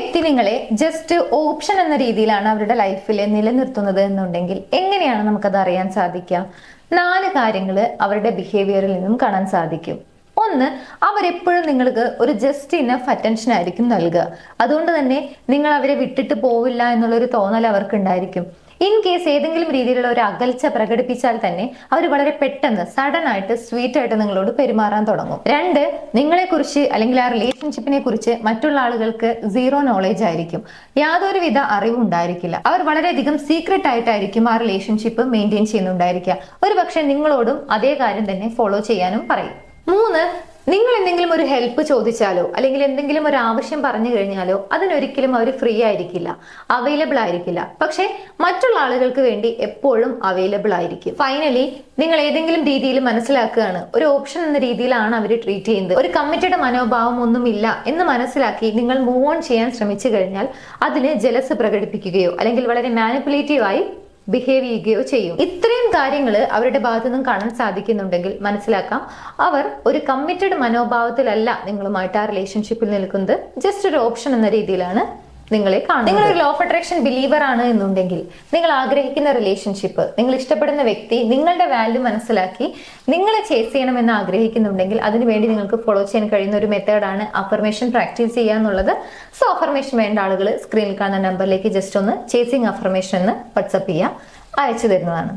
വ്യക്തി നിങ്ങളെ just option എന്ന രീതിയിലാണ് അവരുടെ ലൈഫിൽ നിലനിർത്തുന്നത് എന്നുണ്ടെങ്കിൽ എങ്ങനെയാണ് നമുക്കത് അറിയാൻ സാധിക്കുക? 4 കാര്യങ്ങൾ അവരുടെ ബിഹേവിയറിൽ നിന്നും കാണാൻ സാധിക്കും. ഒന്ന്, അവരെപ്പോഴും നിങ്ങൾക്ക് ഒരു ജസ്റ്റ് ഇനഫ് അറ്റൻഷൻ ആയിരിക്കും നൽകുക. അതുകൊണ്ട് തന്നെ നിങ്ങൾ അവരെ വിട്ടിട്ട് പോവില്ല എന്നുള്ളൊരു തോന്നൽ അവർക്ക് ഉണ്ടായിരിക്കും. ഇൻ കേസ് ഏതെങ്കിലും രീതിയിലുള്ള ഒരു അകൽച്ച പ്രകടിപ്പിച്ചാൽ തന്നെ അവർ വളരെ പെട്ടെന്ന് സഡൻ ആയിട്ട് സ്വീറ്റ് ആയിട്ട് നിങ്ങളോട് പെരുമാറാൻ തുടങ്ങും. 2, നിങ്ങളെ കുറിച്ച് അല്ലെങ്കിൽ ആ റിലേഷൻഷിപ്പിനെ കുറിച്ച് മറ്റുള്ള ആളുകൾക്ക് സീറോ നോളേജ് ആയിരിക്കും. യാതൊരുവിധ അറിവും ഉണ്ടായിരിക്കില്ല. അവർ വളരെയധികം സീക്രട്ട് ആയിട്ടായിരിക്കും ആ റിലേഷൻഷിപ്പ് മെയിൻറ്റെയിൻ ചെയ്യുന്നുണ്ടായിരിക്കുക. ഒരു പക്ഷെ നിങ്ങളോടും അതേ കാര്യം തന്നെ ഫോളോ ചെയ്യാനും പറയും. 3, നിങ്ങൾ എന്തെങ്കിലും ഒരു ഹെൽപ്പ് ചോദിച്ചാലോ അല്ലെങ്കിൽ എന്തെങ്കിലും ഒരു ആവശ്യം പറഞ്ഞു കഴിഞ്ഞാലോ അതിനൊരിക്കലും അവർ ഫ്രീ ആയിരിക്കില്ല, അവൈലബിൾ ആയിരിക്കില്ല. പക്ഷെ മറ്റുള്ള ആളുകൾക്ക് വേണ്ടി എപ്പോഴും അവൈലബിൾ ആയിരിക്കും. ഫൈനലി, നിങ്ങൾ ഏതെങ്കിലും രീതിയിൽ മനസ്സിലാക്കുകയാണ് ഒരു ഓപ്ഷൻ എന്ന രീതിയിലാണ് അവർ ട്രീറ്റ് ചെയ്യുന്നത്, ഒരു കമ്മിറ്റഡ് മനോഭാവം ഒന്നുമില്ല എന്ന് മനസ്സിലാക്കി നിങ്ങൾ മൂവ് ഓൺ ചെയ്യാൻ ശ്രമിച്ചു കഴിഞ്ഞാൽ അതിന് ജലസ് പ്രകടിപ്പിക്കുകയോ അല്ലെങ്കിൽ വളരെ മാനിപ്പുലേറ്റീവ് ആയി ബിഹേവ് ചെയ്യുകയോ ചെയ്യും. ഇത്രയും കാര്യങ്ങൾ അവരുടെ ഭാഗത്തു നിന്നും കാണാൻ സാധിക്കുന്നുണ്ടെങ്കിൽ മനസ്സിലാക്കാം അവർ ഒരു കമ്മിറ്റഡ് മനോഭാവത്തിലല്ല നിങ്ങളുമായിട്ട് ആ റിലേഷൻഷിപ്പിൽ നിൽക്കുന്നത്, ജസ്റ്റ് ഒരു ഓപ്ഷൻ എന്ന രീതിയിലാണ് നിങ്ങളെ കാണുന്നത്. നിങ്ങൾ ഒരു ലോ ഓഫ് അട്രാക്ഷൻ ബിലീവർ ആണ് എന്നുണ്ടെങ്കിൽ നിങ്ങൾ ആഗ്രഹിക്കുന്ന റിലേഷൻഷിപ്പ്, നിങ്ങൾ ഇഷ്ടപ്പെടുന്ന വ്യക്തി നിങ്ങളുടെ വാല്യൂ മനസ്സിലാക്കി നിങ്ങളെ ചേസ് ചെയ്യണമെന്ന് ആഗ്രഹിക്കുന്നുണ്ടെങ്കിൽ അതിനുവേണ്ടി നിങ്ങൾക്ക് ഫോളോ ചെയ്യാൻ കഴിയുന്ന ഒരു മെത്തേഡാണ് അഫർമേഷൻ പ്രാക്ടീസ് ചെയ്യുക എന്നുള്ളത്. സോ അഫർമേഷൻ വേണ്ട ആളുകൾ സ്ക്രീനിൽ കാണുന്ന നമ്പറിലേക്ക് ജസ്റ്റ് ഒന്ന് ചേസിങ് അഫർമേഷൻ എന്ന് വാട്സ്ആപ്പ് ചെയ്യുക, അയച്ചു തരുന്നതാണ്.